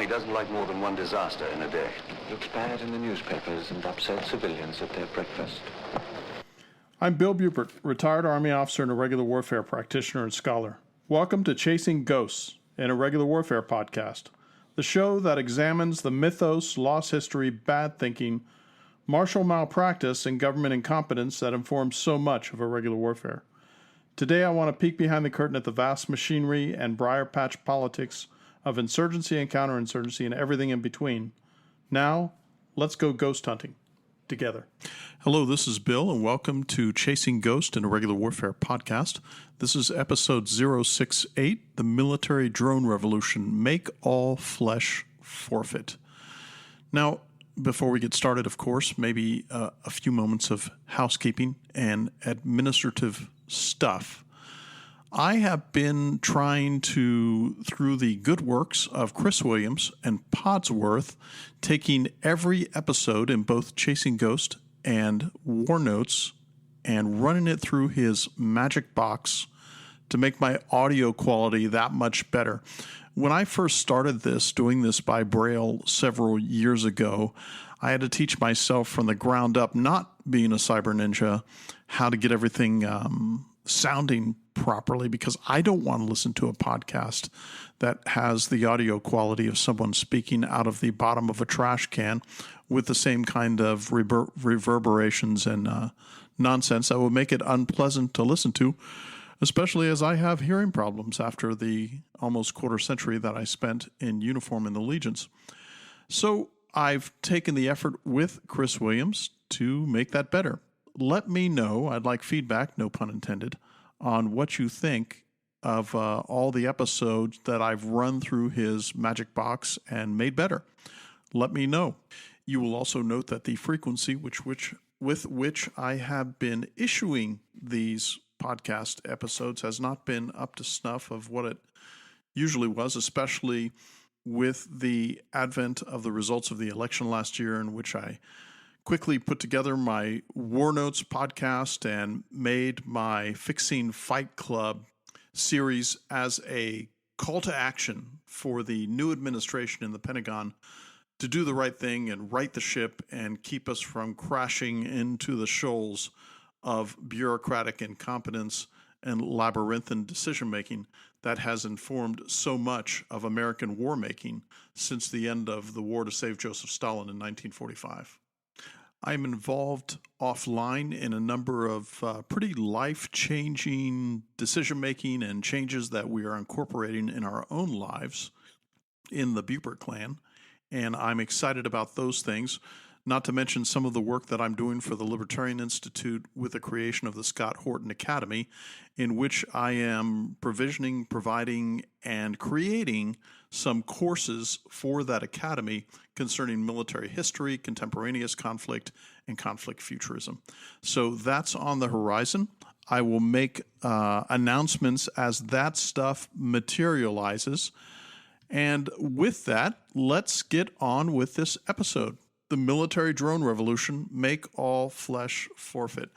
Army doesn't like more than one disaster in a day. Looks bad in the newspapers and upset civilians at their breakfast. I'm Bill Bupert, retired Army officer and irregular warfare practitioner and scholar. Welcome to Chasing Ghosts, an irregular warfare podcast, the show that examines the mythos, lost history, bad thinking, martial malpractice, and government incompetence that informs so much of irregular warfare. Today I want to peek behind the curtain at the vast machinery and briar patch politics of insurgency and counterinsurgency and everything in between. Now, let's go ghost hunting together. Hello, this is Bill, and welcome to Chasing Ghost, an irregular warfare podcast. This is episode 068, The Military Drone Revolution, Make All Flesh Forfeit. Now, before we get started, of course, maybe a few moments of housekeeping and administrative stuff. I have been trying to, through the good works of Chris Williams and Podsworth, taking every episode in both Chasing Ghost and War Notes and running it through his magic box to make my audio quality that much better. When I first started doing this by Braille several years ago, I had to teach myself from the ground up, not being a cyber ninja, how to get everything sounding properly, because I don't want to listen to a podcast that has the audio quality of someone speaking out of the bottom of a trash can with the same kind of reverberations and nonsense that would make it unpleasant to listen to, especially as I have hearing problems after the almost quarter century that I spent in uniform in the legions. So I've taken the effort with Chris Williams to make that better. Let me know, I'd like feedback, no pun intended, on what you think of all the episodes that I've run through his magic box and made better. Let me know. You will also note that the frequency with which I have been issuing these podcast episodes has not been up to snuff of what it usually was, especially with the advent of the results of the election last year, in which I quickly put together my War Notes podcast and made my Fixing Fight Club series as a call to action for the new administration in the Pentagon to do the right thing and right the ship and keep us from crashing into the shoals of bureaucratic incompetence and labyrinthine decision-making that has informed so much of American war-making since the end of the war to save Joseph Stalin in 1945. I'm involved offline in a number of pretty life-changing decision-making and changes that we are incorporating in our own lives in the Bupert clan, and I'm excited about those things, not to mention some of the work that I'm doing for the Libertarian Institute with the creation of the Scott Horton Academy, in which I am provisioning, providing, and creating some courses for that academy concerning military history, contemporaneous conflict, and conflict futurism. So that's on the horizon. I will make announcements as that stuff materializes. And with that, let's get on with this episode. The Military Drone Revolution, Make All Flesh Forfeit.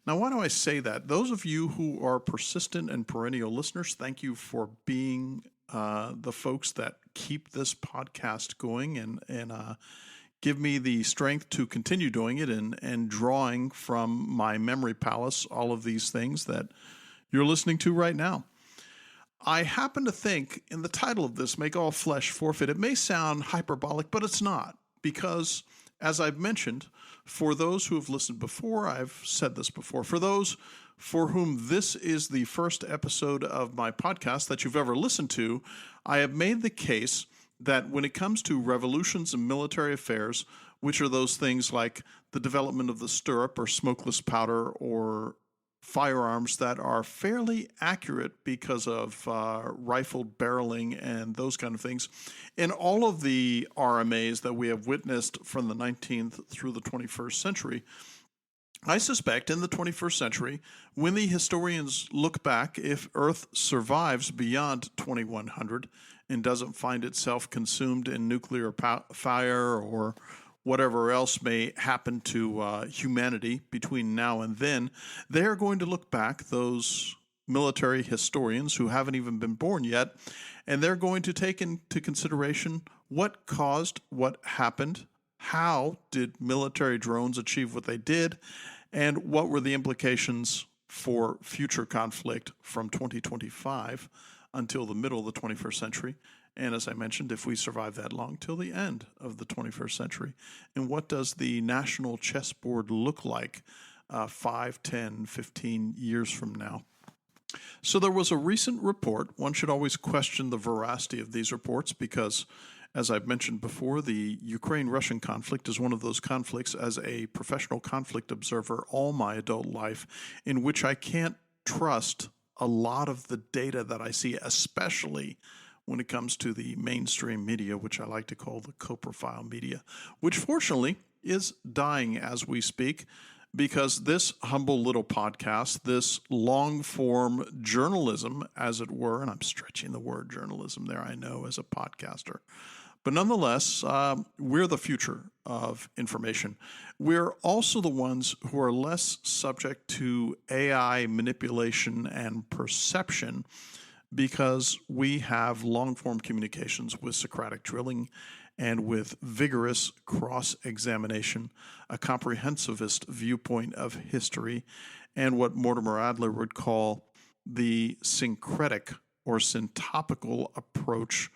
Now, why do I say that? Those of you who are persistent and perennial listeners, thank you for being the folks that keep this podcast going and give me the strength to continue doing it and drawing from my memory palace all of these things that you're listening to right now. I happen to think in the title of this, Make All Flesh Forfeit, it may sound hyperbolic, but it's not. Because, as I've mentioned, for those who have listened before, I've said this before, for those for whom this is the first episode of my podcast that you've ever listened to, I have made the case that when it comes to revolutions and military affairs, which are those things like the development of the stirrup or smokeless powder or firearms that are fairly accurate because of rifled barreling and those kind of things. In all of the RMAs that we have witnessed from the 19th through the 21st century, I suspect in the 21st century, when the historians look back, if Earth survives beyond 2100 and doesn't find itself consumed in nuclear fire or whatever else may happen to humanity between now and then, they are going to look back, those military historians who haven't even been born yet, and they're going to take into consideration What caused what happened? How did military drones achieve what they did? And what were the implications for future conflict from 2025 until the middle of the 21st century? And as I mentioned, if we survive that long, till the end of the 21st century. And what does the national chessboard look like 5, 10, 15 years from now? So there was a recent report. One should always question the veracity of these reports because, as I've mentioned before, the Ukraine-Russian conflict is one of those conflicts as a professional conflict observer all my adult life in which I can't trust a lot of the data that I see, especially when it comes to the mainstream media, which I like to call the co-profile media, which fortunately is dying as we speak, because this humble little podcast, this long-form journalism, as it were, and I'm stretching the word journalism there, I know, as a podcaster, but nonetheless, we're the future of information. We're also the ones who are less subject to AI manipulation and perception because we have long-form communications with Socratic drilling and with vigorous cross-examination, a comprehensivist viewpoint of history, and what Mortimer Adler would call the syncretic or syntopical approach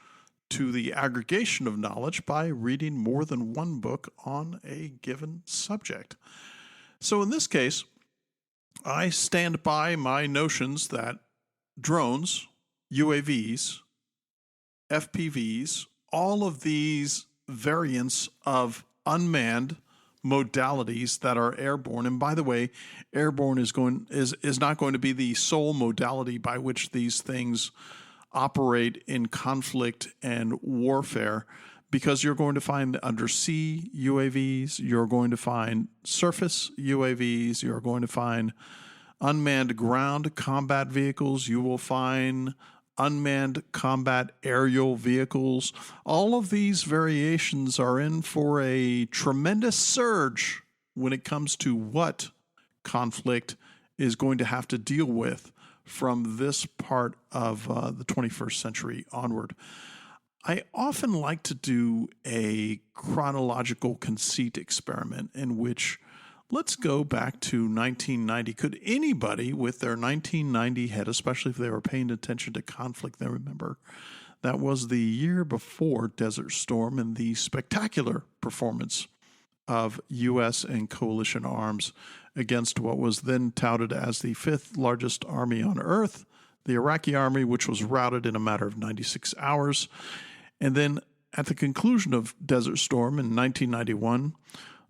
to the aggregation of knowledge by reading more than one book on a given subject. So in this case, I stand by my notions that drones, UAVs, FPVs, all of these variants of unmanned modalities that are airborne. And by the way, airborne is not going to be the sole modality by which these things operate in conflict and warfare, because you're going to find undersea UAVs, you're going to find surface UAVs, you're going to find unmanned ground combat vehicles, you will find unmanned combat aerial vehicles. All of these variations are in for a tremendous surge when it comes to what conflict is going to have to deal with from this part of the 21st century onward. I often like to do a chronological conceit experiment in which let's go back to 1990. Could anybody with their 1990 head, especially if they were paying attention to conflict, they remember that was the year before Desert Storm and the spectacular performance of U.S. and coalition arms against what was then touted as the fifth largest army on earth, the Iraqi army, which was routed in a matter of 96 hours. And then at the conclusion of Desert Storm in 1991,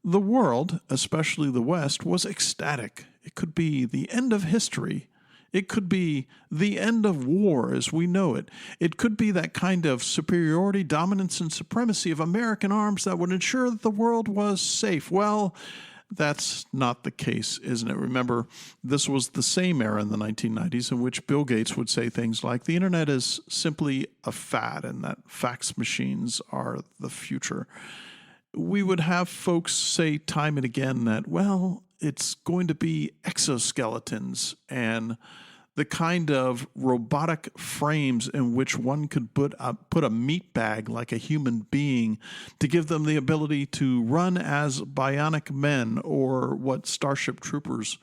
the world, especially the West, was ecstatic. It could be the end of history. It could be the end of war as we know it. It could be that kind of superiority, dominance, and supremacy of American arms that would ensure that the world was safe. Well, that's not the case, isn't it? Remember, this was the same era in the 1990s in which Bill Gates would say things like the internet is simply a fad and that fax machines are the future. We would have folks say time and again that, well, it's going to be exoskeletons and the kind of robotic frames in which one could put a meat bag like a human being to give them the ability to run as bionic men, or what Starship Troopers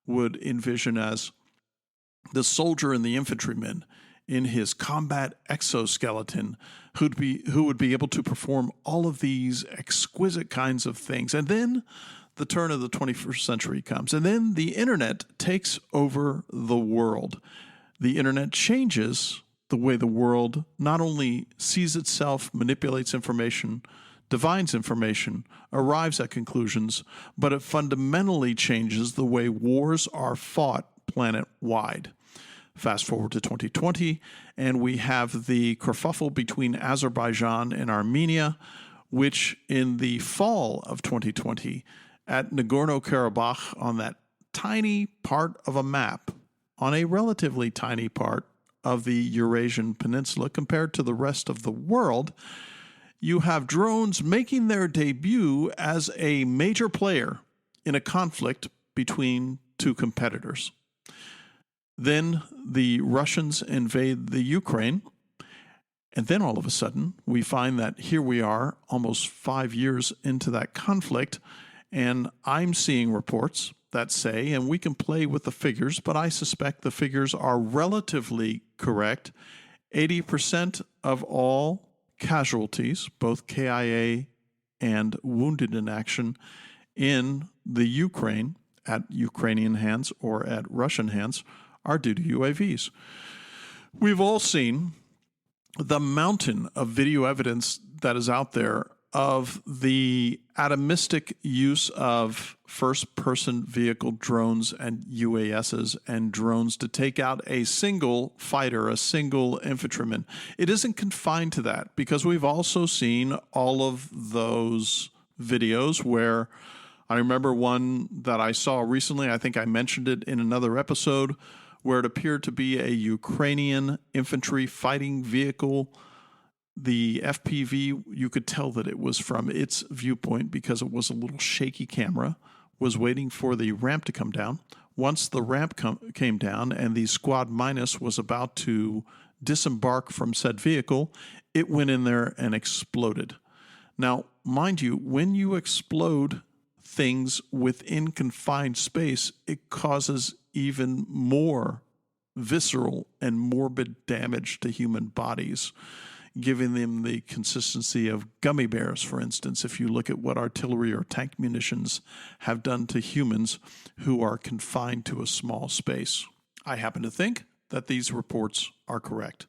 would envision as the soldier and the infantryman in his combat exoskeleton who would be able to perform all of these exquisite kinds of things. And then the turn of the 21st century comes, and then the internet takes over the world. The internet changes the way the world not only sees itself, manipulates information, divines information, arrives at conclusions, but it fundamentally changes the way wars are fought planet-wide. Fast forward to 2020, and we have the kerfuffle between Azerbaijan and Armenia, which in the fall of 2020, at Nagorno-Karabakh, on that tiny part of a map, on a relatively tiny part of the Eurasian Peninsula compared to the rest of the world, you have drones making their debut as a major player in a conflict between two competitors. Then the Russians invade the Ukraine, And then all of a sudden, we find that here we are almost 5 years into that conflict, and I'm seeing reports that say, and we can play with the figures, but I suspect the figures are relatively correct. 80% of all casualties, both KIA and wounded in action in the Ukraine, at Ukrainian hands or at Russian hands, are due to UAVs. We've all seen the mountain of video evidence that is out there of the atomistic use of first-person vehicle drones and UASs and drones to take out a single fighter, a single infantryman. It isn't confined to that, because we've also seen all of those videos where, I remember one that I saw recently, I think I mentioned it in another episode, where it appeared to be a Ukrainian infantry fighting vehicle. The FPV, you could tell that it was from its viewpoint because it was a little shaky camera, was waiting for the ramp to come down. Once the ramp came down and the Squad Minus was about to disembark from said vehicle, it went in there and exploded. Now, mind you, when you explode things within confined space, it causes even more visceral and morbid damage to human bodies, giving them the consistency of gummy bears, for instance, if you look at what artillery or tank munitions have done to humans who are confined to a small space. I happen to think that these reports are correct.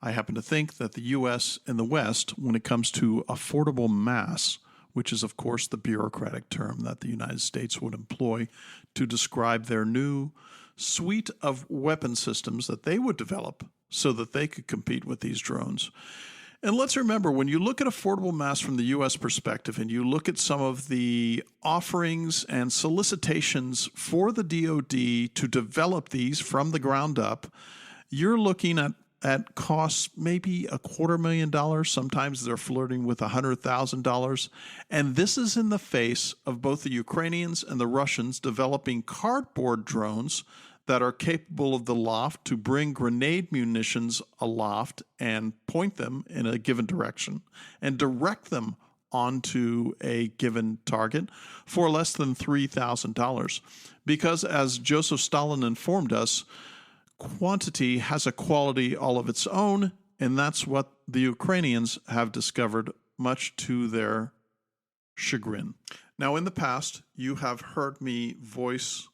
I happen to think that the U.S. and the West, when it comes to affordable mass, which is, of course, the bureaucratic term that the United States would employ to describe their new suite of weapon systems that they would develop so that they could compete with these drones. And let's remember, when you look at affordable mass from the U.S. perspective and you look at some of the offerings and solicitations for the DoD to develop these from the ground up, you're looking at costs maybe $250,000. Sometimes they're flirting with $100,000. And this is in the face of both the Ukrainians and the Russians developing cardboard drones that are capable of the loft to bring grenade munitions aloft and point them in a given direction and direct them onto a given target for less than $3,000. Because as Joseph Stalin informed us, quantity has a quality all of its own, and that's what the Ukrainians have discovered, much to their chagrin. Now, in the past, you have heard me voice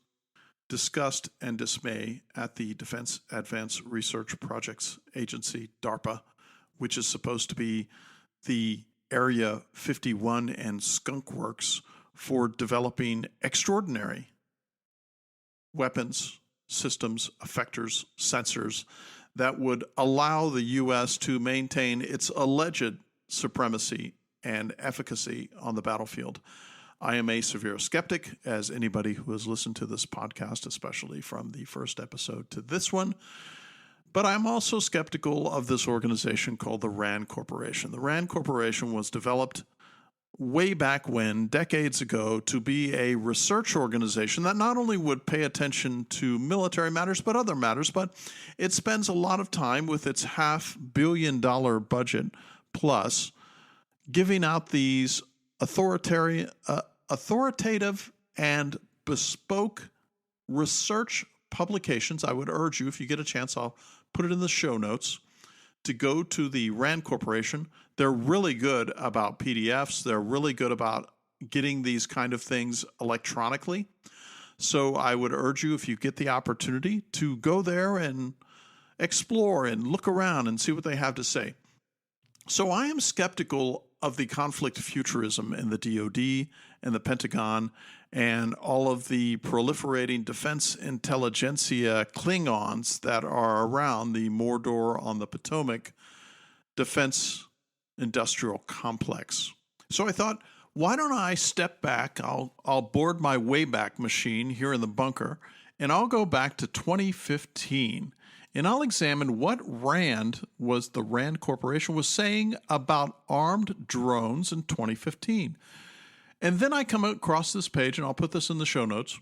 disgust and dismay at the Defense Advanced Research Projects Agency, DARPA, which is supposed to be the Area 51 and Skunk Works for developing extraordinary weapons, systems, effectors, sensors that would allow the U.S. to maintain its alleged supremacy and efficacy on the battlefield. I am a severe skeptic, as anybody who has listened to this podcast, especially from the first episode to this one. But I'm also skeptical of this organization called the RAND Corporation. The RAND Corporation was developed way back when, decades ago, to be a research organization that not only would pay attention to military matters, but other matters, but it spends a lot of time with its $500 million budget plus giving out these authoritative and bespoke research publications. I would urge you, if you get a chance, I'll put it in the show notes, to go to the RAND Corporation. They're really good about PDFs. They're really good about getting these kind of things electronically. So I would urge you, if you get the opportunity, to go there and explore and look around and see what they have to say. So I am skeptical of the conflict futurism in the DoD and the Pentagon and all of the proliferating defense intelligentsia Klingons that are around the Mordor on the Potomac defense industrial complex. So I thought, why don't I step back? I'll board my Wayback Machine here in the bunker, and I'll go back to 2015. And I'll examine what the RAND Corporation was saying about armed drones in 2015. And then I come across this page, and I'll put this in the show notes,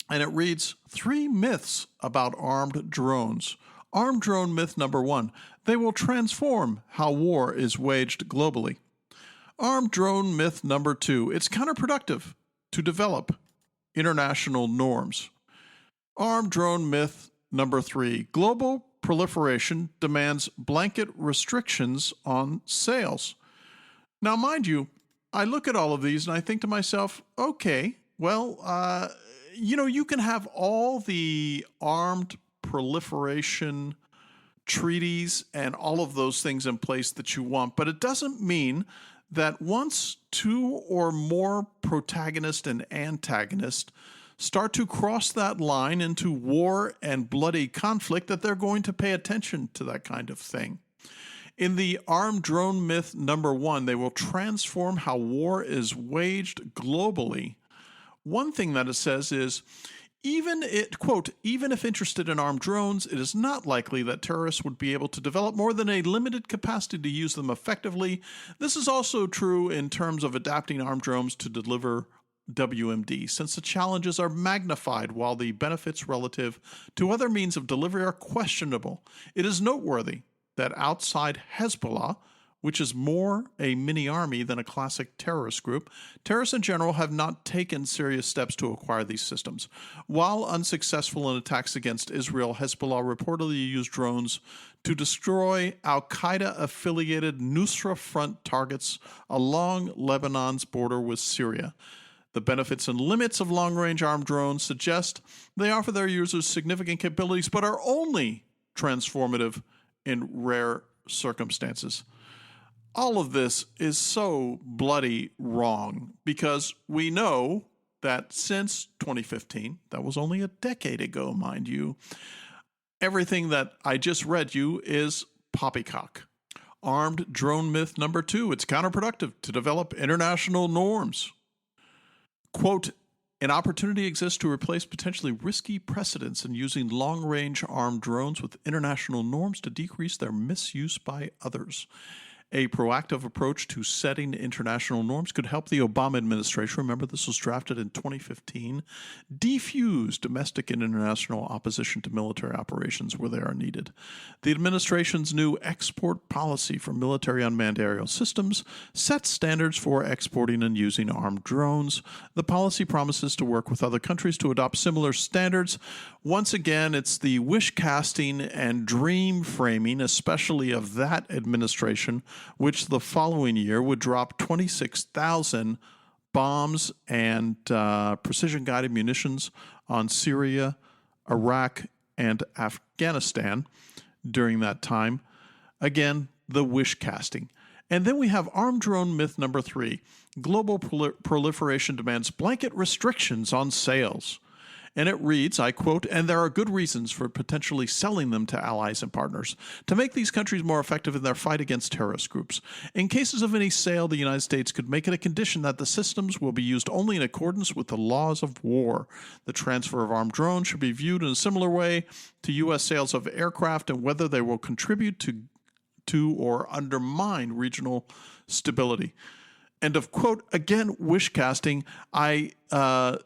and it reads 3 myths about armed drones. Armed drone myth number 1. They will transform how war is waged globally. Armed drone myth number 2. It's counterproductive to develop international norms. Armed drone myth number 3. Global proliferation demands blanket restrictions on sales. Now, mind you, I look at all of these and I think to myself, okay, well, you can have all the armed proliferation treaties and all of those things in place that you want, but it doesn't mean that once two or more protagonist and antagonist start to cross that line into war and bloody conflict, that they're going to pay attention to that kind of thing. In the armed drone myth number 1, they will transform how war is waged globally. One thing that it says is, even if interested in armed drones, it is not likely that terrorists would be able to develop more than a limited capacity to use them effectively. This is also true in terms of adapting armed drones to deliver WMD, since the challenges are magnified while the benefits relative to other means of delivery are questionable. It is noteworthy that outside Hezbollah, which is more a mini-army than a classic terrorist group, terrorists in general have not taken serious steps to acquire these systems. While unsuccessful in attacks against Israel, Hezbollah reportedly used drones to destroy al-Qaeda-affiliated Nusra Front targets along Lebanon's border with Syria. The benefits and limits of long-range armed drones suggest they offer their users significant capabilities, but are only transformative in rare circumstances. All of this is so bloody wrong because we know that since 2015, that was only a decade ago, mind you, everything that I just read you is poppycock. Armed drone myth number 2, it's counterproductive to develop international norms. Quote, an opportunity exists to replace potentially risky precedents in using long-range armed drones with international norms to decrease their misuse by others. A proactive approach to setting international norms could help the Obama administration, remember this was drafted in 2015, defuse domestic and international opposition to military operations where they are needed. The administration's new export policy for military unmanned aerial systems sets standards for exporting and using armed drones. The policy promises to work with other countries to adopt similar standards. Once again, it's the wish casting and dream framing, especially of that administration, which the following year would drop 26,000 bombs and precision-guided munitions on Syria, Iraq, and Afghanistan during that time. Again, the wish casting. And then we have armed drone myth number 3. Global proliferation demands blanket restrictions on sales. And it reads, I quote, and there are good reasons for potentially selling them to allies and partners to make these countries more effective in their fight against terrorist groups. In cases of any sale, the United States could make it a condition that the systems will be used only in accordance with the laws of war. The transfer of armed drones should be viewed in a similar way to U.S. sales of aircraft and whether they will contribute to or undermine regional stability. End of quote. Again, wish casting. I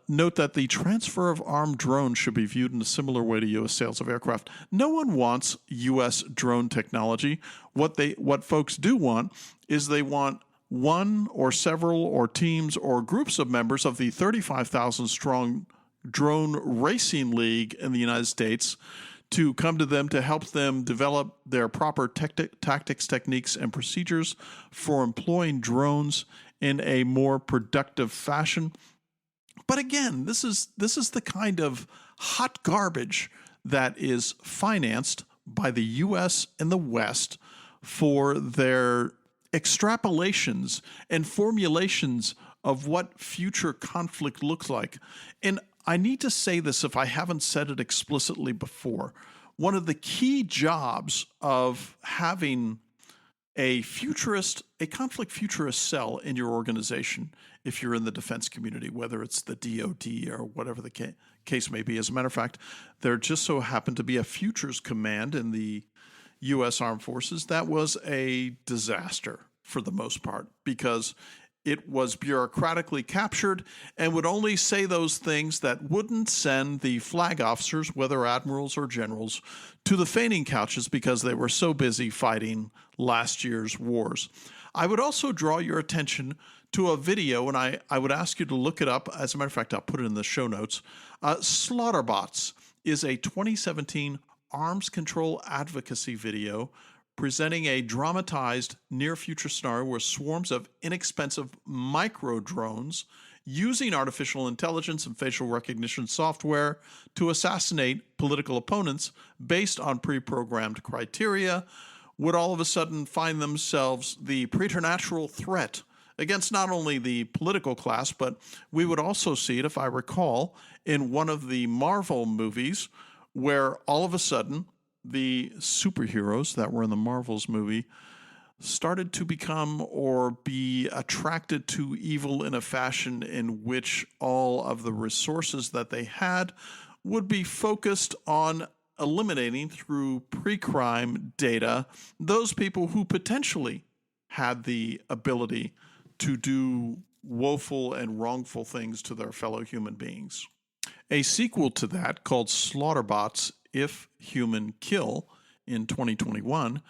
note that the transfer of armed drones should be viewed in a similar way to U.S. sales of aircraft. No one wants U.S. drone technology. What folks do want is they want one or several or teams or groups of members of the 35,000 strong drone racing league in the United States to come to them to help them develop their proper tactics, techniques, and procedures for employing drones in a more productive fashion. But again, this is the kind of hot garbage that is financed by the U.S. and the West for their extrapolations and formulations of what future conflict looks like. And I need to say this if I haven't said it explicitly before. One of the key jobs of having a conflict futurist cell in your organization, if you're in the defense community, whether it's the DoD or whatever the case may be. As a matter of fact, there just so happened to be a futures command in the U.S. Armed Forces that was a disaster for the most part, because it was bureaucratically captured and would only say those things that wouldn't send the flag officers, whether admirals or generals, to the fainting couches because they were so busy fighting last year's wars. I would also draw your attention to a video, and I would ask you to look it up. As a matter of fact, I'll put it in the show notes. Slaughterbots is a 2017 arms control advocacy video presenting a dramatized near-future scenario where swarms of inexpensive micro-drones using artificial intelligence and facial recognition software to assassinate political opponents based on pre-programmed criteria would all of a sudden find themselves the preternatural threat against not only the political class, but we would also see it, if I recall, in one of the Marvel movies where all of a sudden the superheroes that were in the Marvels movie started to become or be attracted to evil in a fashion in which all of the resources that they had would be focused on eliminating through pre-crime data those people who potentially had the ability to do woeful and wrongful things to their fellow human beings. A sequel to that, called Slaughterbots If Human Kill, in 2021,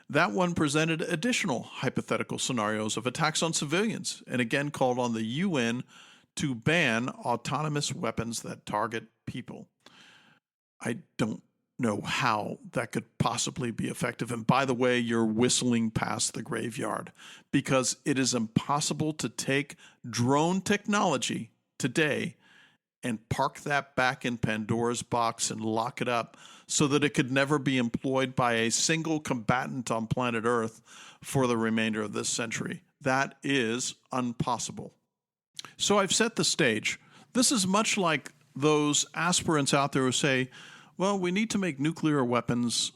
that one presented additional hypothetical scenarios of attacks on civilians and again called on the UN to ban autonomous weapons that target people. I don't know how that could possibly be effective. And by the way, you're whistling past the graveyard because it is impossible to take drone technology today and park that back in Pandora's box and lock it up so that it could never be employed by a single combatant on planet Earth for the remainder of this century. That is impossible. So I've set the stage. This is much like those aspirants out there who say, well, we need to make nuclear weapons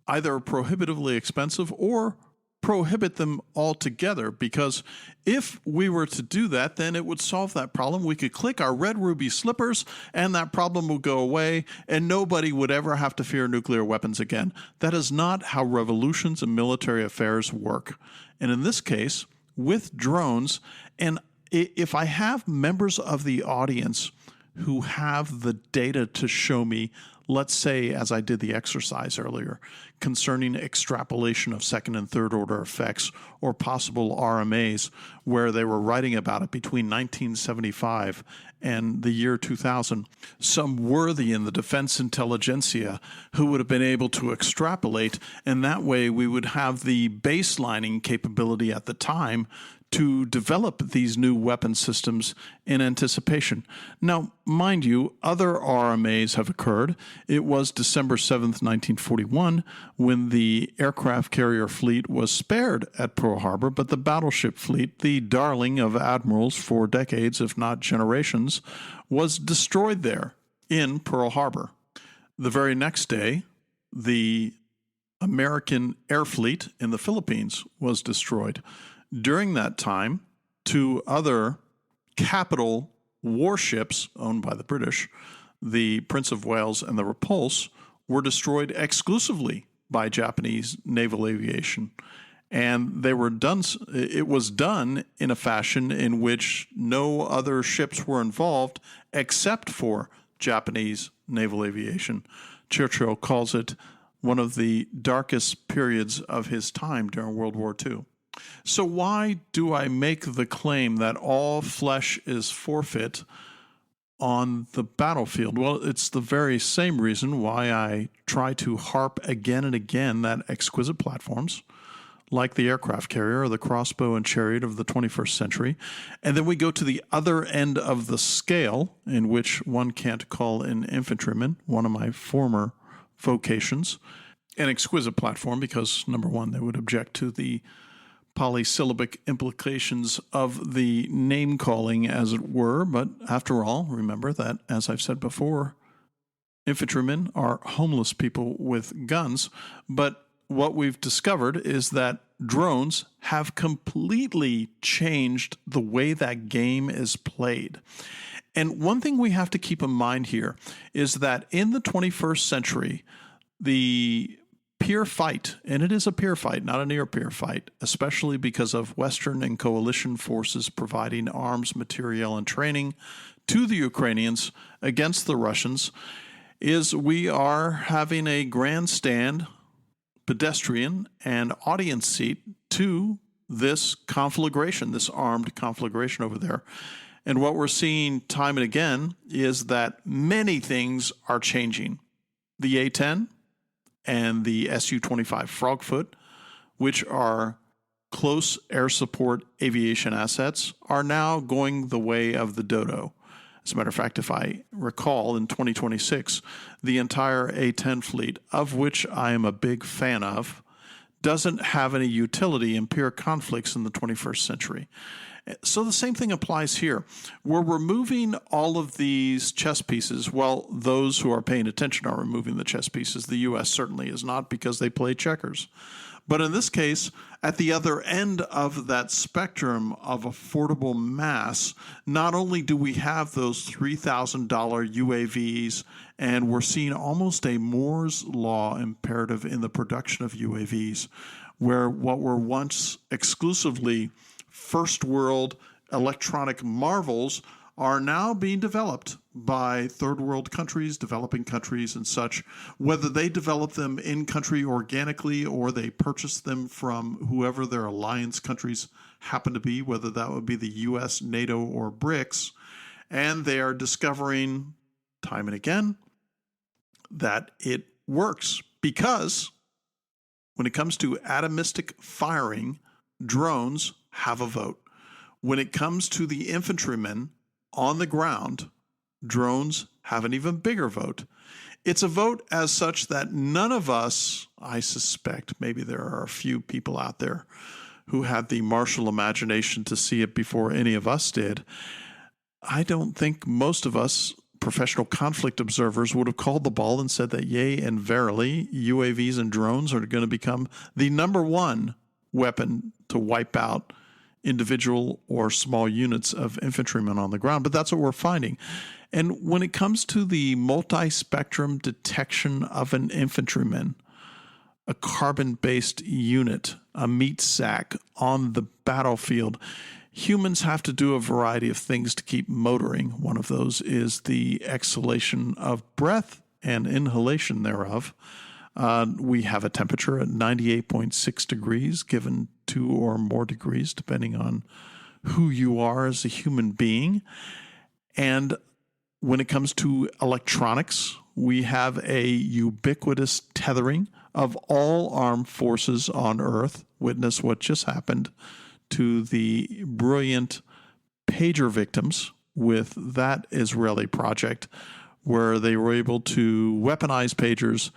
either prohibitively expensive or prohibit them altogether, because if we were to do that, then it would solve that problem. We could click our red ruby slippers and that problem would go away and nobody would ever have to fear nuclear weapons again. That is not how revolutions and military affairs work. And in this case, with drones, and if I have members of the audience who have the data to show me, let's say, as I did the exercise earlier, concerning extrapolation of second and third order effects or possible RMAs, where they were writing about it between 1975 and the year 2000, some worthy in the defense intelligentsia who would have been able to extrapolate, and that way we would have the baselining capability at the time to develop these new weapon systems in anticipation. Now, mind you, other RMAs have occurred. It was December 7th, 1941, when the aircraft carrier fleet was spared at Pearl Harbor, but the battleship fleet, the darling of admirals for decades, if not generations, was destroyed there in Pearl Harbor. The very next day, the American air fleet in the Philippines was destroyed. During that time, two other capital warships owned by the British, the Prince of Wales and the Repulse, were destroyed exclusively by Japanese naval aviation. And they were done. It was done in a fashion in which no other ships were involved except for Japanese naval aviation. Churchill calls it one of the darkest periods of his time during World War II. So why do I make the claim that all flesh is forfeit on the battlefield? Well, it's the very same reason why I try to harp again and again that exquisite platforms, like the aircraft carrier or the crossbow and chariot of the 21st century, and then we go to the other end of the scale, in which one can't call an infantryman, one of my former vocations, an exquisite platform, because, number one, they would object to the polysyllabic implications of the name calling, as it were. But after all, remember that, as I've said before, infantrymen are homeless people with guns. But what we've discovered is that drones have completely changed the way that game is played. And one thing we have to keep in mind here is that in the 21st century, the peer fight, and it is a peer fight, not a near-peer fight, especially because of Western and coalition forces providing arms, material, and training to the Ukrainians against the Russians, is we are having a grandstand, pedestrian, and audience seat to this conflagration, this armed conflagration over there. And what we're seeing time and again is that many things are changing. The A-10 and the Su-25 Frogfoot, which are close air support aviation assets, are now going the way of the dodo. As a matter of fact, if I recall, in 2026, the entire A-10 fleet, of which I am a big fan of, doesn't have any utility in peer conflicts in the 21st century. So the same thing applies here. We're removing all of these chess pieces. Well, those who are paying attention are removing the chess pieces. The U.S. certainly is not, because they play checkers. But in this case, at the other end of that spectrum of affordable mass, not only do we have those $3,000 UAVs, and we're seeing almost a Moore's law imperative in the production of UAVs, where what were once exclusively first world electronic marvels are now being developed by third world countries, developing countries and such, whether they develop them in country organically or they purchase them from whoever their alliance countries happen to be, whether that would be the US, NATO, or BRICS. And they are discovering time and again that it works, because when it comes to atomistic firing, drones have a vote. When it comes to the infantrymen on the ground, drones have an even bigger vote. It's a vote as such that none of us, I suspect, maybe there are a few people out there who had the martial imagination to see it before any of us did. I don't think most of us professional conflict observers would have called the ball and said that, yea and verily, UAVs and drones are going to become the number one weapon to wipe out individual or small units of infantrymen on the ground. But that's what we're finding. And when it comes to the multi-spectrum detection of an infantryman, a carbon-based unit, a meat sack on the battlefield, humans have to do a variety of things to keep motoring. One of those is the exhalation of breath and inhalation thereof. We have a temperature at 98.6 degrees, given 2 or more degrees, depending on who you are as a human being. And when it comes to electronics, we have a ubiquitous tethering of all armed forces on Earth. Witness what just happened to the brilliant pager victims with that Israeli project, where they were able to weaponize pagers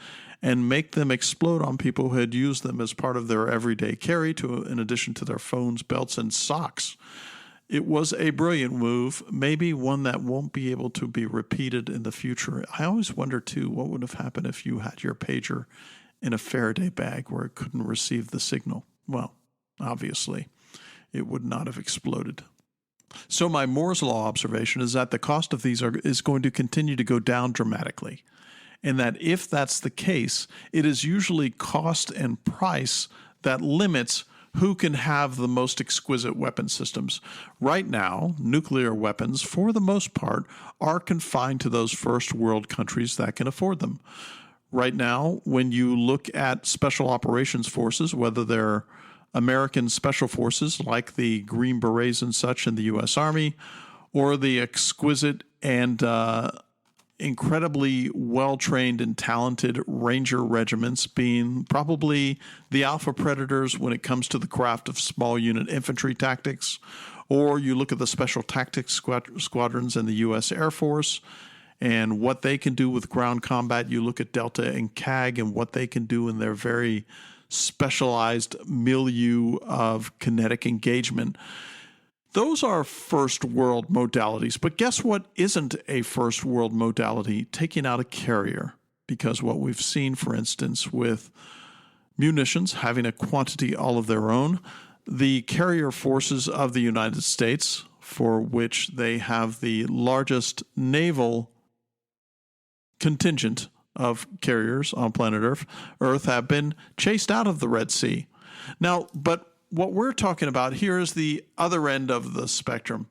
and make them explode on people who had used them as part of their everyday carry, in addition to their phones, belts, and socks. It was a brilliant move, maybe one that won't be able to be repeated in the future. I always wonder, too, what would have happened if you had your pager in a Faraday bag where it couldn't receive the signal? Well, obviously, it would not have exploded. So my Moore's Law observation is that the cost of these is going to continue to go down dramatically. And that if that's the case, it is usually cost and price that limits who can have the most exquisite weapon systems. Right now, nuclear weapons, for the most part, are confined to those first world countries that can afford them. Right now, when you look at special operations forces, whether they're American special forces like the Green Berets and such in the U.S. Army, or the exquisite and incredibly well-trained and talented Ranger regiments, being probably the alpha predators when it comes to the craft of small unit infantry tactics, or you look at the special tactics squadrons in the U.S. Air Force and what they can do with ground combat. You look at Delta and CAG and what they can do in their very specialized milieu of kinetic engagement. Those are first world modalities, but guess what isn't a first world modality? Taking out a carrier. Because what we've seen, for instance, with munitions having a quantity all of their own, the carrier forces of the United States, for which they have the largest naval contingent of carriers on planet Earth have been chased out of the Red Sea. Now, but what we're talking about here is the other end of the spectrum.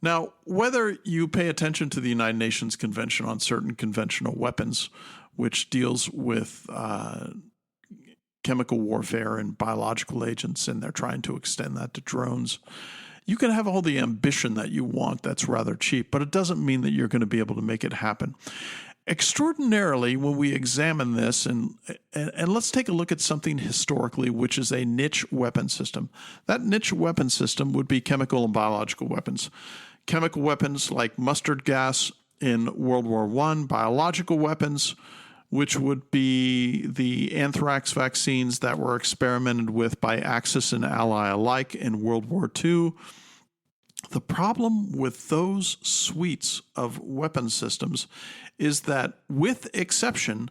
Now, whether you pay attention to the United Nations Convention on Certain Conventional Weapons, which deals with chemical warfare and biological agents, and they're trying to extend that to drones, you can have all the ambition that you want that's rather cheap, but it doesn't mean that you're going to be able to make it happen. Extraordinarily, when we examine this, and let's take a look at something historically, which is a niche weapon system. That niche weapon system would be chemical and biological weapons. Chemical weapons like mustard gas in World War I, biological weapons, which would be the anthrax vaccines that were experimented with by Axis and Ally alike in World War II. The problem with those suites of weapon systems is that, with exception,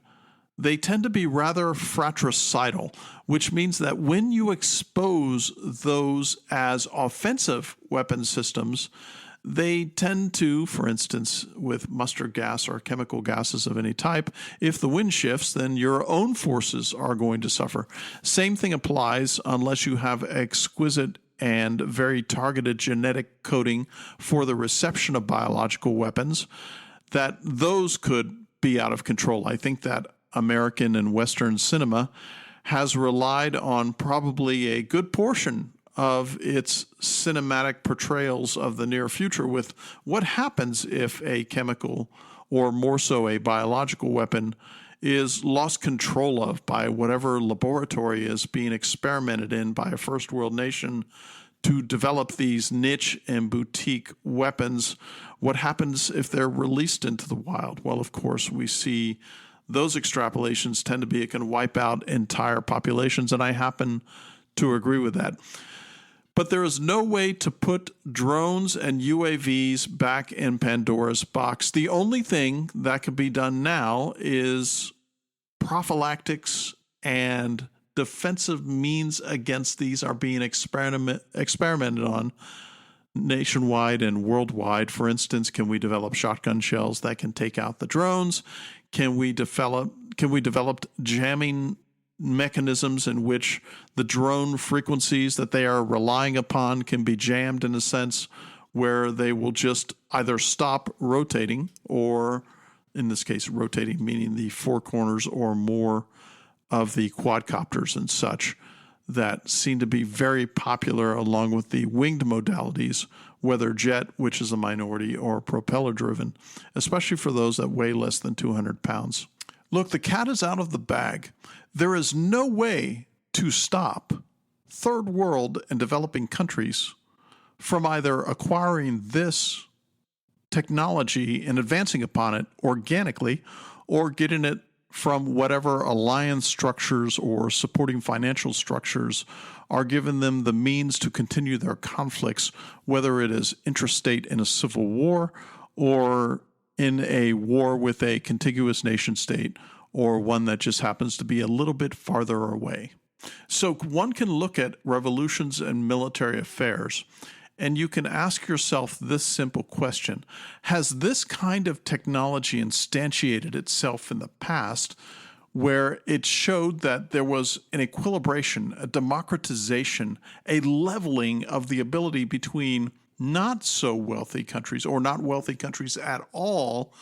they tend to be rather fratricidal, which means that when you expose those as offensive weapon systems, they tend to, for instance, with mustard gas or chemical gases of any type, if the wind shifts, then your own forces are going to suffer. Same thing applies unless you have exquisite and very targeted genetic coding for the reception of biological weapons, that those could be out of control. I think that American and Western cinema has relied on probably a good portion of its cinematic portrayals of the near future with what happens if a chemical, or more so a biological weapon, is lost control of by whatever laboratory is being experimented in by a first world nation to develop these niche and boutique weapons. What happens if they're released into the wild? Well, of course, we see those extrapolations tend to be it can wipe out entire populations, and I happen to agree with that. But there is no way to put drones and UAVs back in Pandora's box. The only thing that can be done now is prophylactics, and defensive means against these are being experimented on nationwide and worldwide. For instance, can we develop shotgun shells that can take out the drones? Can we develop jamming mechanisms in which the drone frequencies that they are relying upon can be jammed in a sense where they will just either stop rotating, or in this case, rotating meaning the four corners or more of the quadcopters and such that seem to be very popular along with the winged modalities, whether jet, which is a minority, or propeller driven, especially for those that weigh less than 200 pounds. Look, the cat is out of the bag. There is no way to stop third world and developing countries from either acquiring this technology and advancing upon it organically, or getting it from whatever alliance structures or supporting financial structures are giving them the means to continue their conflicts, whether it is intrastate in a civil war or in a war with a contiguous nation state, or one that just happens to be a little bit farther away. So one can look at revolutions and military affairs, and you can ask yourself this simple question: has this kind of technology instantiated itself in the past, where it showed that there was an equilibration, a democratization, a leveling of the ability between not so wealthy countries, or not wealthy countries at all,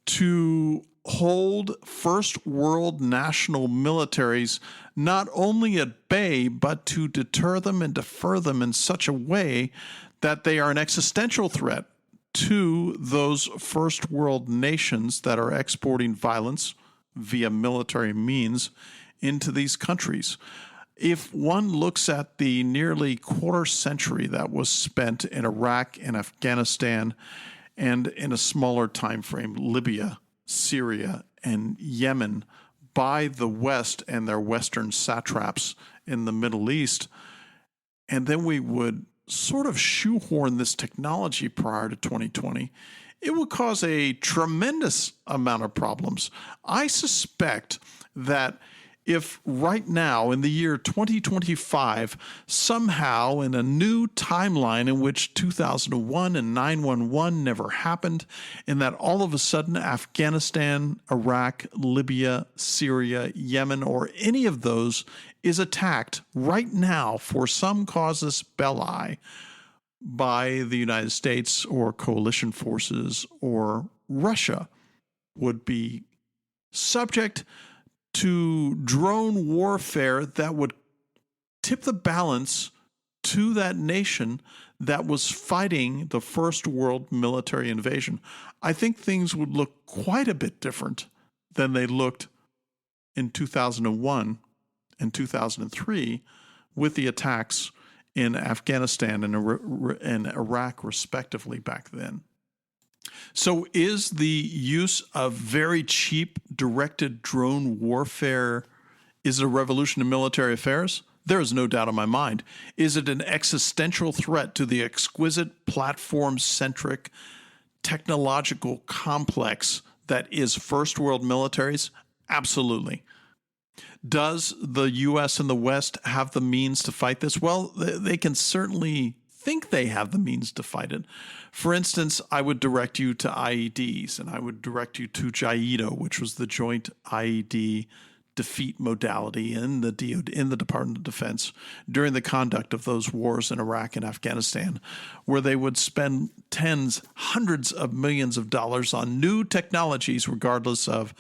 to hold first world national militaries not only at bay, but to deter them and defer them in such a way that they are an existential threat to those first world nations that are exporting violence via military means into these countries. If one looks at the nearly quarter century that was spent in Iraq and Afghanistan, and in a smaller time frame, Libya, Syria, and Yemen, by the West and their Western satraps in the Middle East, and then we would sort of shoehorn this technology prior to 2020, it would cause a tremendous amount of problems. I suspect that if right now in the year 2025, somehow in a new timeline in which 2001 and 9/11 never happened, and that all of a sudden Afghanistan, Iraq, Libya, Syria, Yemen, or any of those is attacked right now for some casus belli by the United States or coalition forces or Russia, would be subject to drone warfare that would tip the balance to that nation that was fighting the first world military invasion. I think things would look quite a bit different than they looked in 2001 and 2003 with the attacks in Afghanistan and Iraq, respectively, back then. So is the use of very cheap directed drone warfare, is it a revolution in military affairs? There is no doubt in my mind. Is it an existential threat to the exquisite platform-centric technological complex that is first world militaries? Absolutely. Does the U.S. and the West have the means to fight this? Well, they can certainly think they have the means to fight it. For instance, I would direct you to IEDs, and I would direct you to JIDO, which was the joint IED defeat modality in the Department of Defense during the conduct of those wars in Iraq and Afghanistan, where they would spend tens, hundreds of millions of dollars on new technologies, regardless of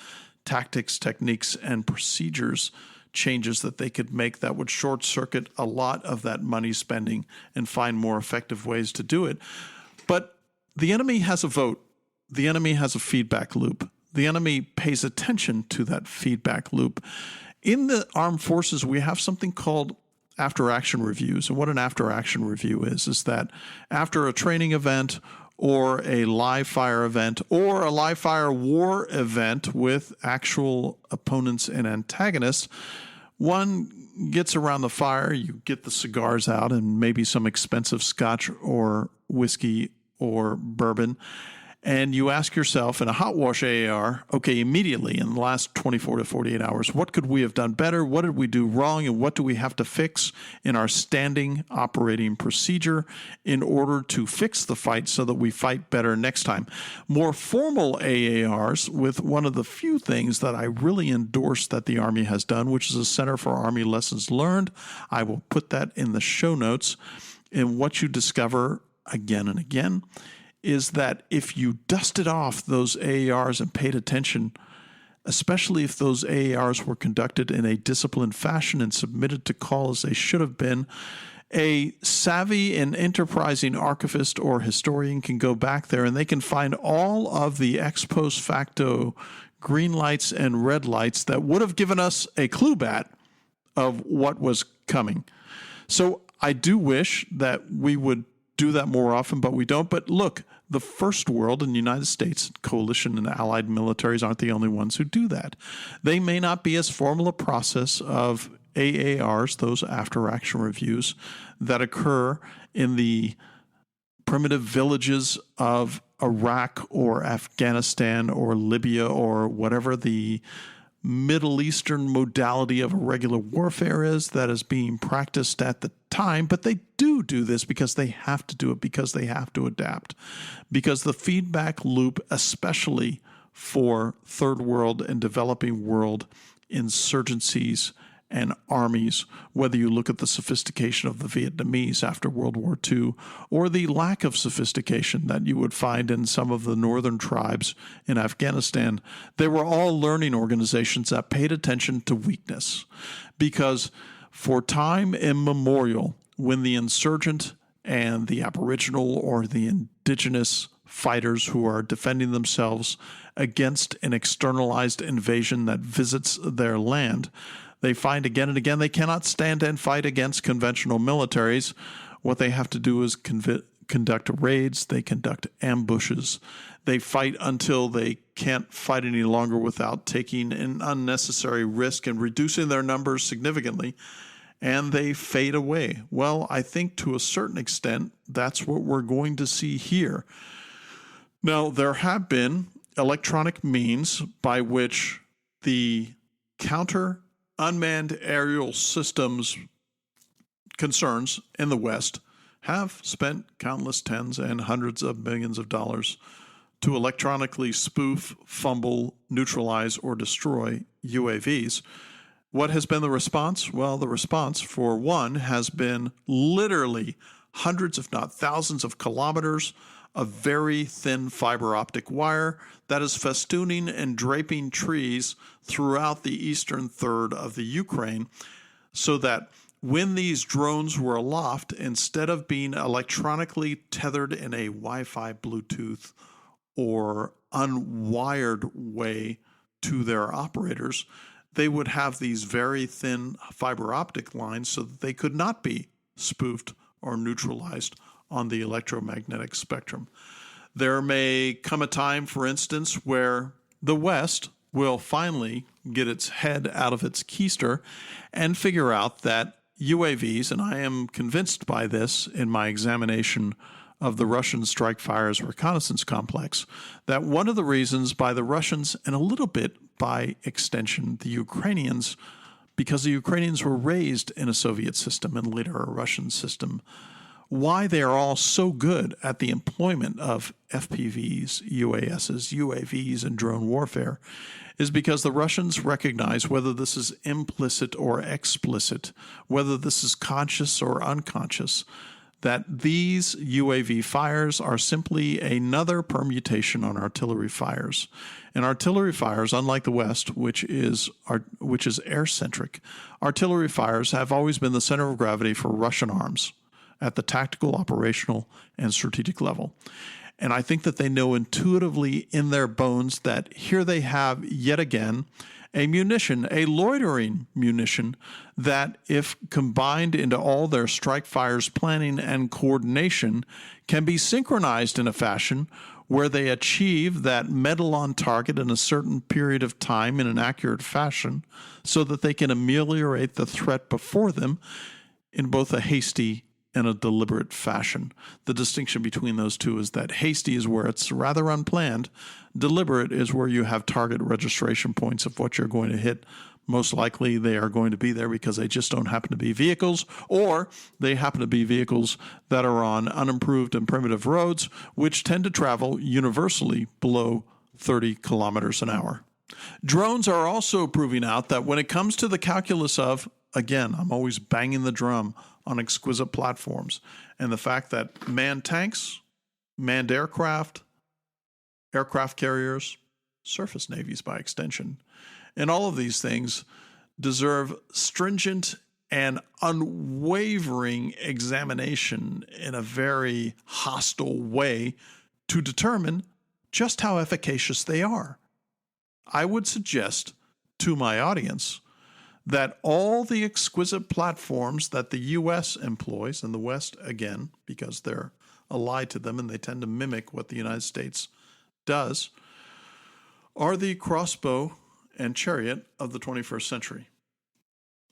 tactics, techniques, and procedures changes that they could make that would short circuit a lot of that money spending and find more effective ways to do it. But the enemy has a vote. The enemy has a feedback loop. The enemy pays attention to that feedback loop. In the armed forces, we have something called after-action reviews. And what an after-action review is that after a training event or a live fire event or a live fire war event with actual opponents and antagonists, one gets around the fire, you get the cigars out and maybe some expensive scotch or whiskey or bourbon, and you ask yourself in a hot wash AAR, okay, immediately in the last 24 to 48 hours, what could we have done better? What did we do wrong? And what do we have to fix in our standing operating procedure in order to fix the fight so that we fight better next time? More formal AARs, with one of the few things that I really endorse that the Army has done, which is a Center for Army Lessons Learned. I will put that in the show notes. And what you discover again and again is that if you dusted off those AARs and paid attention, especially if those AARs were conducted in a disciplined fashion and submitted to call as they should have been, a savvy and enterprising archivist or historian can go back there and they can find all of the ex post facto green lights and red lights that would have given us a clue bat of what was coming. So I do wish that we would do that more often, but we don't. But look, the first world in the United States, coalition and allied militaries aren't the only ones who do that. They may not be as formal a process of AARs, those after-action reviews, that occur in the primitive villages of Iraq or Afghanistan or Libya or whatever the Middle Eastern modality of irregular warfare is that is being practiced at the time, but they do this because they have to do it, because they have to adapt, because the feedback loop, especially for third world and developing world insurgencies and armies, whether you look at the sophistication of the Vietnamese after World War II or the lack of sophistication that you would find in some of the northern tribes in Afghanistan, they were all learning organizations that paid attention to weakness. Because for time immemorial, when the insurgent and the aboriginal or the indigenous fighters who are defending themselves against an externalized invasion that visits their land, they find again and again they cannot stand and fight against conventional militaries. What they have to do is conduct raids, they conduct ambushes. They fight until they can't fight any longer without taking an unnecessary risk and reducing their numbers significantly, and they fade away. Well, I think to a certain extent, that's what we're going to see here. Now, there have been electronic means by which the counter unmanned aerial systems concerns in the West have spent countless tens and hundreds of millions of dollars to electronically spoof, fumble, neutralize, or destroy UAVs. What has been the response? Well, the response, for one, has been literally hundreds, if not thousands, of kilometers of very thin fiber optic wire that is festooning and draping trees throughout the eastern third of the Ukraine, so that when these drones were aloft, instead of being electronically tethered in a Wi-Fi, Bluetooth, or unwired way to their operators, they would have these very thin fiber optic lines so that they could not be spoofed or neutralized on the electromagnetic spectrum. There may come a time, for instance, where the West will finally get its head out of its keister and figure out that UAVs, and I am convinced by this in my examination of the Russian strike fighters reconnaissance complex, that one of the reasons by the Russians, and a little bit by extension the Ukrainians, because the Ukrainians were raised in a Soviet system and later a Russian system, why they are all so good at the employment of FPVs, UASs, UAVs, and drone warfare is because the Russians recognize, whether this is implicit or explicit, whether this is conscious or unconscious, that these UAV fires are simply another permutation on artillery fires. And artillery fires, unlike the West, which is air-centric, artillery fires have always been the center of gravity for Russian arms at the tactical, operational, and strategic level. And I think that they know intuitively in their bones that here they have yet again a munition, a loitering munition, that if combined into all their strike fires planning and coordination can be synchronized in a fashion where they achieve that metal on target in a certain period of time in an accurate fashion so that they can ameliorate the threat before them in both a hasty and a deliberate fashion. The distinction between those two is that hasty is where it's rather unplanned. Deliberate is where you have target registration points of what you're going to hit. Most likely they are going to be there because they just don't happen to be vehicles, or they happen to be vehicles that are on unimproved and primitive roads, which tend to travel universally below 30 kilometers an hour. Drones are also proving out that when it comes to the calculus of, again, I'm always banging the drum on exquisite platforms, and the fact that manned tanks, manned aircraft, aircraft carriers, surface navies by extension, and all of these things deserve stringent and unwavering examination in a very hostile way to determine just how efficacious they are. I would suggest to my audience that all the exquisite platforms that the U.S. employs, and the West, again, because they're allied to them and they tend to mimic what the United States does, are the crossbow and chariot of the 21st century.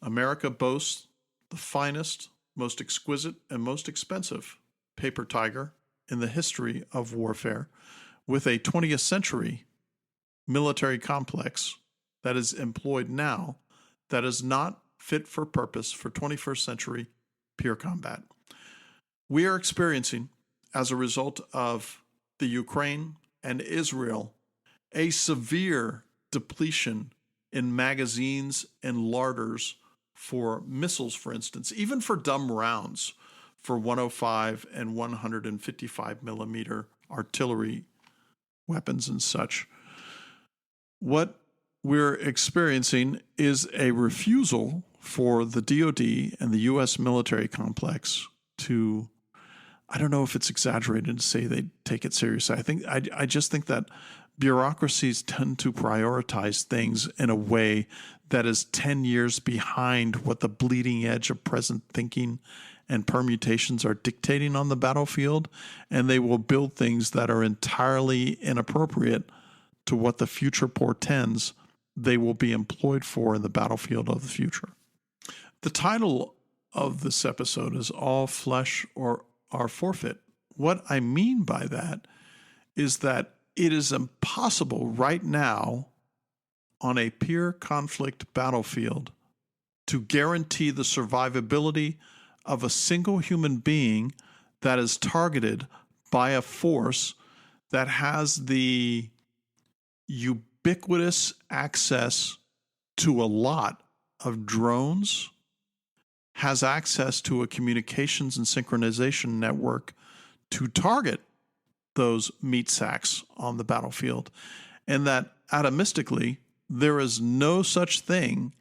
America boasts the finest, most exquisite, and most expensive paper tiger in the history of warfare, with a 20th century military complex that is employed now that is not fit for purpose for 21st century peer combat. We are experiencing, as a result of the Ukraine and Israel, a severe depletion in magazines and larders for missiles, for instance, even for dumb rounds for 105 and 155 millimeter artillery weapons and such. What we're experiencing is a refusal for the DoD and the U.S. military complex to, I don't know if it's exaggerated to say they take it seriously. I just think that bureaucracies tend to prioritize things in a way that is 10 years behind what the bleeding edge of present thinking and permutations are dictating on the battlefield, and they will build things that are entirely inappropriate to what the future portends they will be employed for in the battlefield of the future. The title of this episode is All Flesh or Our Forfeit. What I mean by that is that it is impossible right now on a peer conflict battlefield to guarantee the survivability of a single human being that is targeted by a force that has the ubiquitous access to a lot of drones, has access to a communications and synchronization network to target those meat sacks on the battlefield, and that atomistically there is no such thing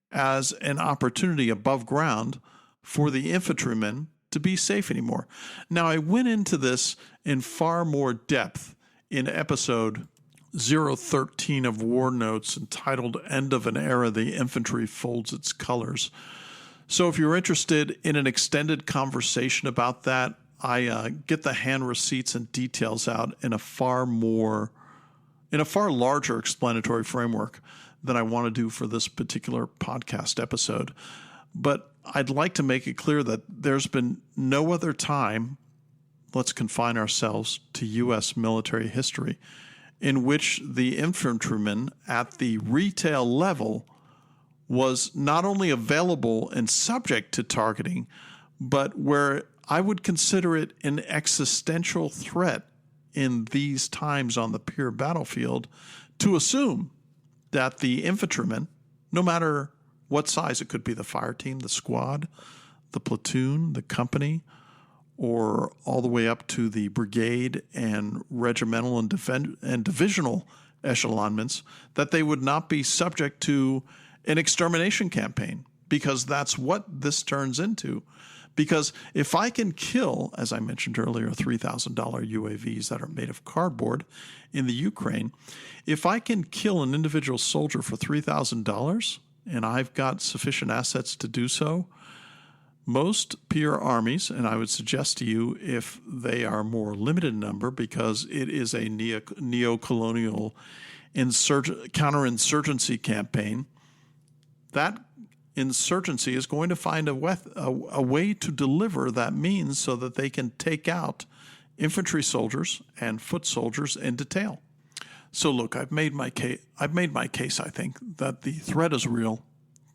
as an opportunity above ground for the infantrymen to be safe anymore. Now, I went into this in far more depth in episode 013 of War Notes, entitled End of an Era, the Infantry Folds Its Colors. So if you're interested in an extended conversation about that, I get the hand receipts and details out in a far larger explanatory framework than I want to do for this particular podcast episode. But I'd like to make it clear that there's been no other time, let's confine ourselves to U.S. military history, in which the infantryman at the retail level was not only available and subject to targeting, but where I would consider it an existential threat in these times on the pure battlefield to assume that the infantryman, no matter what size, it could be the fire team, the squad, the platoon, the company, or all the way up to the brigade and regimental and divisional echelonments, that they would not be subject to an extermination campaign, because that's what this turns into. Because if I can kill, as I mentioned earlier, $3,000 UAVs that are made of cardboard in the Ukraine, if I can kill an individual soldier for $3,000 and I've got sufficient assets to do so, most peer armies, and I would suggest to you if they are more limited in number, because it is a neo-colonial counterinsurgency campaign, that insurgency is going to find a way to deliver that means so that they can take out infantry soldiers and foot soldiers in detail. So look, I've made my case, I think, that the threat is real,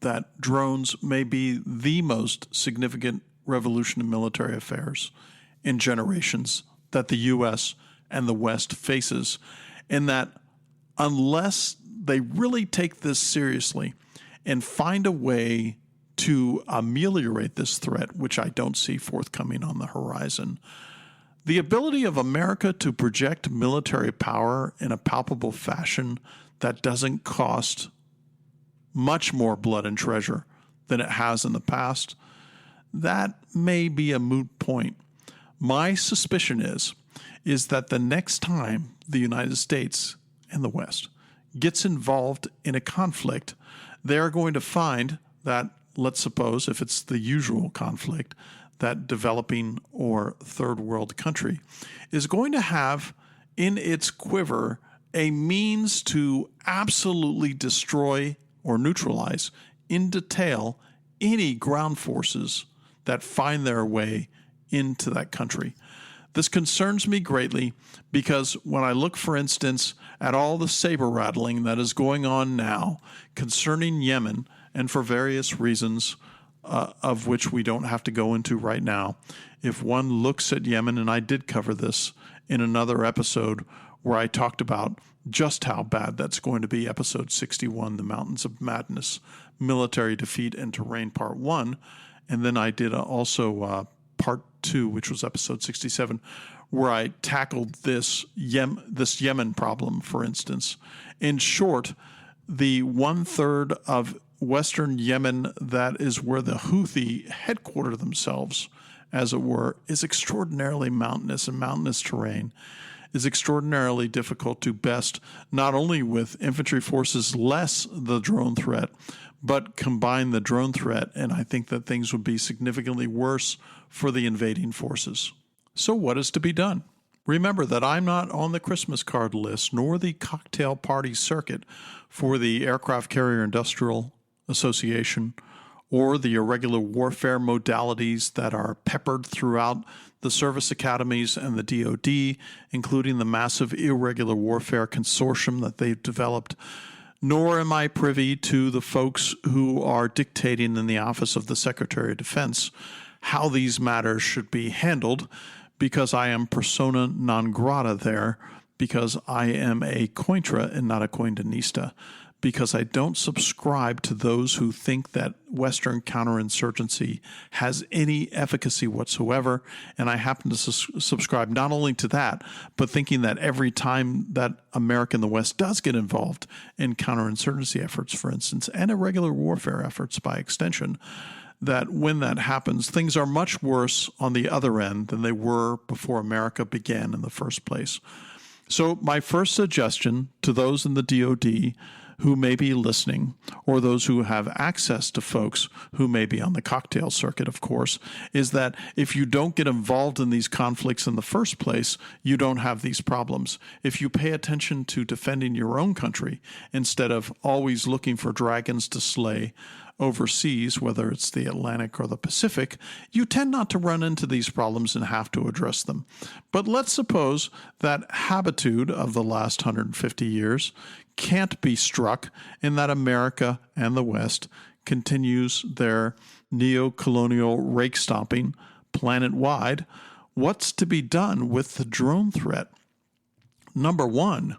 that drones may be the most significant revolution in military affairs in generations that the U.S. and the West faces, and that unless they really take this seriously and find a way to ameliorate this threat, which I don't see forthcoming on the horizon, the ability of America to project military power in a palpable fashion that doesn't cost much more blood and treasure than it has in the past, that may be a moot point. My suspicion is that the next time the United States and the West gets involved in a conflict, they're going to find that, let's suppose, if it's the usual conflict, that developing or third world country is going to have in its quiver a means to absolutely destroy or neutralize in detail any ground forces that find their way into that country. This concerns me greatly because when I look, for instance, at all the saber rattling that is going on now concerning Yemen, and for various reasons of which we don't have to go into right now, if one looks at Yemen, and I did cover this in another episode where I talked about just how bad that's going to be, episode 61, The Mountains of Madness, Military Defeat and Terrain, Part 1, and then I did also Part 2, which was episode 67, where I tackled this Yemen problem, for instance. In short, the 1/3 of Western Yemen that is where the Houthi headquarter themselves, as it were, is extraordinarily mountainous, and mountainous terrain is extraordinarily difficult to best, not only with infantry forces less the drone threat, but combine the drone threat, and I think that things would be significantly worse for the invading forces. So what is to be done? Remember that I'm not on the Christmas card list nor the cocktail party circuit for the Aircraft Carrier Industrial Association or the irregular warfare modalities that are peppered throughout the service academies and the DoD, including the massive irregular warfare consortium that they've developed, nor am I privy to the folks who are dictating in the office of the Secretary of Defense how these matters should be handled, because I am persona non grata there, because I am a cointra and not a coindanista, because I don't subscribe to those who think that Western counterinsurgency has any efficacy whatsoever. And I happen to subscribe not only to that, but thinking that every time that America and the West does get involved in counterinsurgency efforts, for instance, and irregular warfare efforts by extension, that when that happens, things are much worse on the other end than they were before America began in the first place. So my first suggestion to those in the DoD who may be listening, or those who have access to folks who may be on the cocktail circuit, of course, is that if you don't get involved in these conflicts in the first place, you don't have these problems. If you pay attention to defending your own country instead of always looking for dragons to slay overseas, whether it's the Atlantic or the Pacific, you tend not to run into these problems and have to address them. But let's suppose that habitude of the last 150 years can't be struck, in that America and the West continues their neo-colonial rake stomping planet-wide. What's to be done with the drone threat? Number one,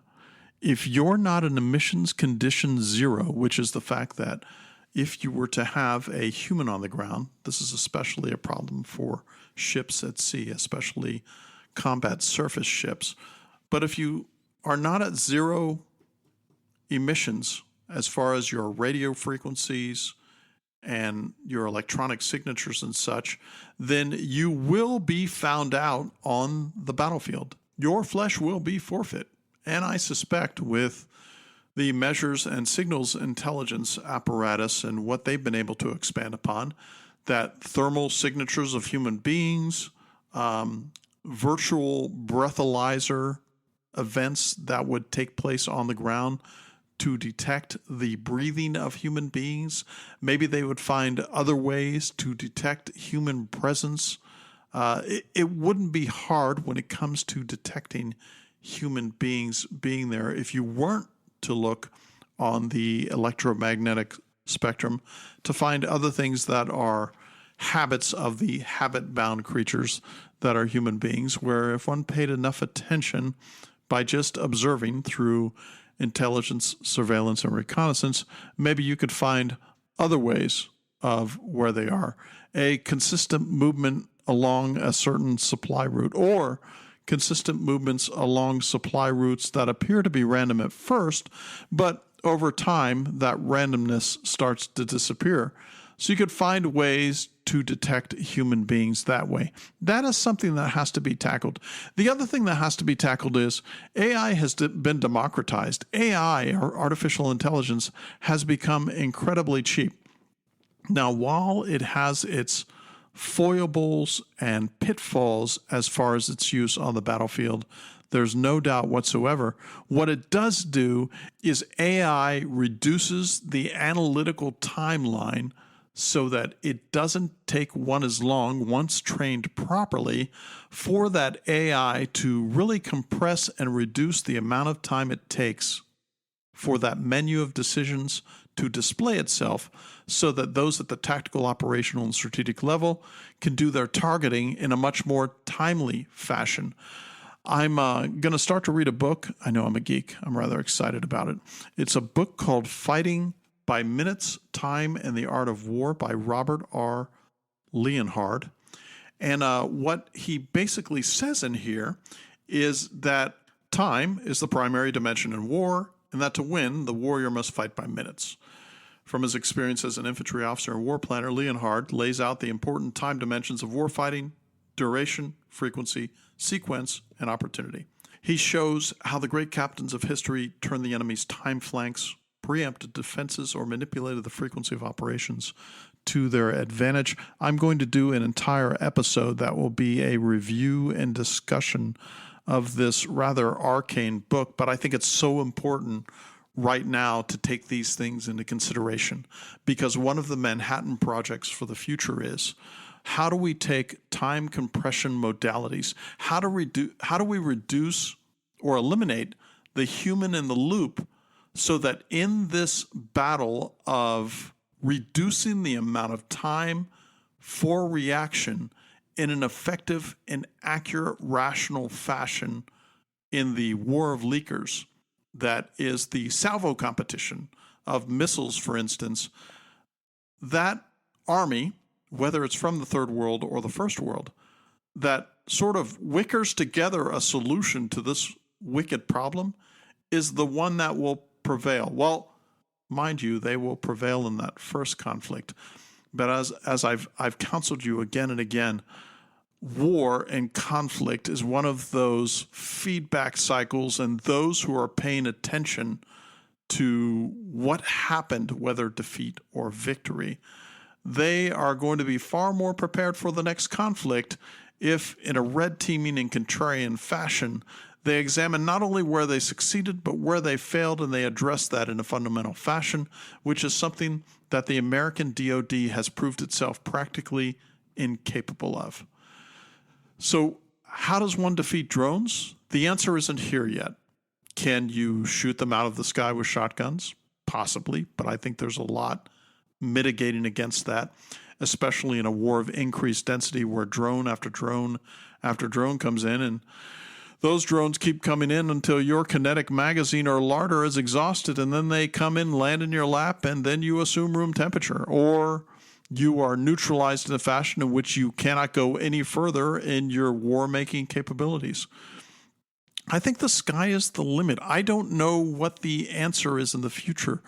if you're not in emissions condition zero, which is the fact that if you were to have a human on the ground, this is especially a problem for ships at sea, especially combat surface ships. But if you are not at zero emissions as far as your radio frequencies and your electronic signatures and such, then you will be found out on the battlefield. Your flesh will be forfeit. And I suspect with the measures and signals intelligence apparatus and what they've been able to expand upon, that thermal signatures of human beings, virtual breathalyzer events that would take place on the ground to detect the breathing of human beings. Maybe they would find other ways to detect human presence. It wouldn't be hard when it comes to detecting human beings being there if you weren't to look on the electromagnetic spectrum to find other things that are habits of the habit-bound creatures that are human beings, where if one paid enough attention by just observing through intelligence, surveillance, and reconnaissance, maybe you could find other ways of where they are. A consistent movement along a certain supply route, or consistent movements along supply routes that appear to be random at first, but over time that randomness starts to disappear. So you could find ways to detect human beings that way. That is something that has to be tackled. The other thing that has to be tackled is AI has been democratized. AI, or artificial intelligence, has become incredibly cheap. Now, while it has its foibles and pitfalls as far as its use on the battlefield, there's no doubt whatsoever. What it does do is AI reduces the analytical timeline so that it doesn't take one as long, once trained properly, for that AI to really compress and reduce the amount of time it takes for that menu of decisions to display itself, so that those at the tactical, operational, and strategic level can do their targeting in a much more timely fashion. I'm going to start to read a book. I know I'm a geek. I'm rather excited about it. It's a book called Fighting by Minutes, Time, and the Art of War by Robert R. Leonhard. And what he basically says in here is that time is the primary dimension in war, and that to win, the warrior must fight by minutes. From his experience as an infantry officer and war planner, Leonhard lays out the important time dimensions of warfighting: duration, frequency, sequence, and opportunity. He shows how the great captains of history turned the enemy's time flanks, preempted defenses, or manipulated the frequency of operations to their advantage. I'm going to do an entire episode that will be a review and discussion of this rather arcane book, but I think it's so important right now to take these things into consideration, because one of the Manhattan projects for the future is, how do we take time compression modalities? How do we reduce or eliminate the human in the loop so that in this battle of reducing the amount of time for reaction in an effective and accurate, rational fashion in the war of leakers, that is the salvo competition of missiles, for instance, that army, whether it's from the third world or the first world, that sort of wickers together a solution to this wicked problem is the one that will prevail. Well, mind you, they will prevail in that first conflict. But as I've counseled you again and again, war and conflict is one of those feedback cycles, and those who are paying attention to what happened, whether defeat or victory, they are going to be far more prepared for the next conflict if, in a red teaming and contrarian fashion, they examine not only where they succeeded, but where they failed, and they address that in a fundamental fashion, which is something that the American DoD has proved itself practically incapable of. So how does one defeat drones? The answer isn't here yet. Can you shoot them out of the sky with shotguns? Possibly, but I think there's a lot mitigating against that, especially in a war of increased density where drone after drone after drone comes in, and those drones keep coming in until your kinetic magazine or larder is exhausted, and then they come in, land in your lap, and then you assume room temperature, or you are neutralized in a fashion in which you cannot go any further in your war-making capabilities. I think the sky is the limit. I don't know what the answer is in the future,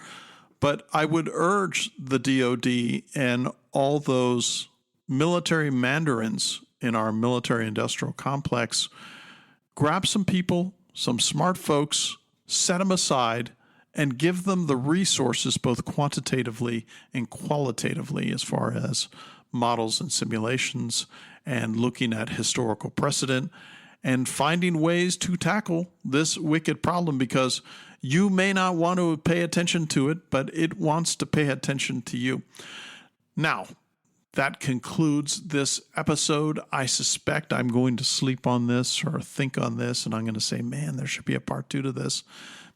but I would urge the DoD and all those military mandarins in our military-industrial complex, grab some people, some smart folks, set them aside, and give them the resources both quantitatively and qualitatively as far as models and simulations and looking at historical precedent and finding ways to tackle this wicked problem, because you may not want to pay attention to it, but it wants to pay attention to you. Now, that concludes this episode. I suspect I'm going to sleep on this or think on this, and I'm going to say, man, there should be a part 2 to this,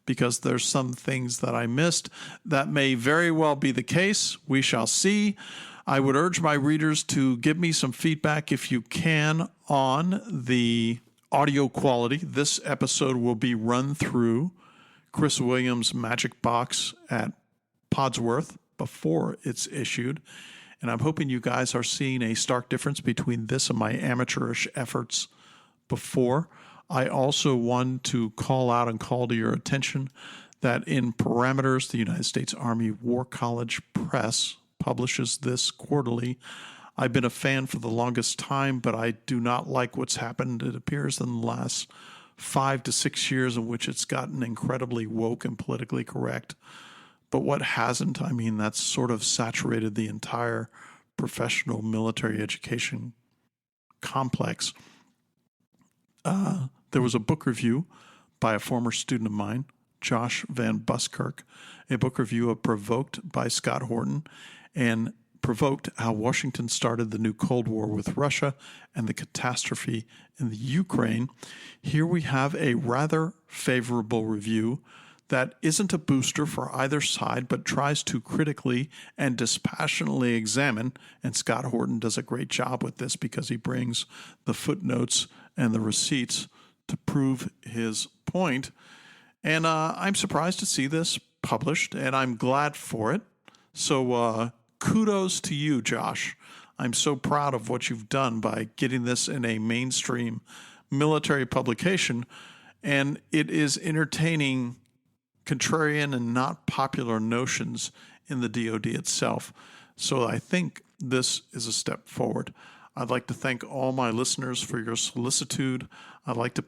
because there's some things that I missed. That may very well be the case. We shall see. I would urge my readers to give me some feedback, if you can, on the audio quality. This episode will be run through Chris Williams' Magic Box at Podsworth before it's issued. And I'm hoping you guys are seeing a stark difference between this and my amateurish efforts before. I also want to call out and call to your attention that in Parameters, the United States Army War College Press publishes this quarterly. I've been a fan for the longest time, but I do not like what's happened, it appears, in the last 5 to 6 years, in which it's gotten incredibly woke and politically correct. But what hasn't? I mean, that's sort of saturated the entire professional military education complex. There was a book review by a former student of mine, Josh Van Buskirk, a book review of Provoked by Scott Horton, and Provoked: How Washington Started the New Cold War with Russia and the Catastrophe in the Ukraine. Here we have a rather favorable review that isn't a booster for either side, but tries to critically and dispassionately examine, and Scott Horton does a great job with this because he brings the footnotes and the receipts to prove his point. And I'm surprised to see this published, and I'm glad for it. So kudos to you, Josh. I'm so proud of what you've done by getting this in a mainstream military publication, and it is entertaining contrarian and not popular notions in the DoD itself. So I think this is a step forward. I'd like to thank all my listeners for your solicitude. I'd like to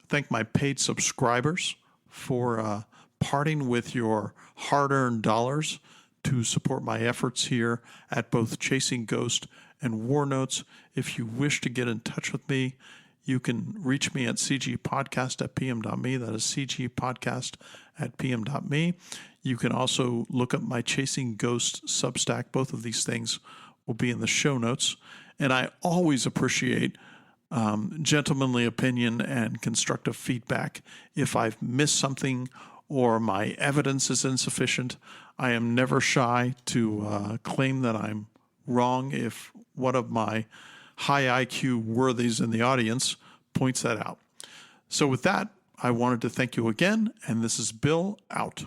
thank my paid subscribers for parting with your hard-earned dollars to support my efforts here at both Chasing Ghost and War Notes. If you wish to get in touch with me, you can reach me at cgpodcast@pm.me. That is cgpodcast@pm.me. You can also look up my Chasing Ghost Substack. Both of these things will be in the show notes. And I always appreciate gentlemanly opinion and constructive feedback. If I've missed something or my evidence is insufficient, I am never shy to claim that I'm wrong if one of my high IQ worthies in the audience points that out. So with that, I wanted to thank you again, and this is Bill out.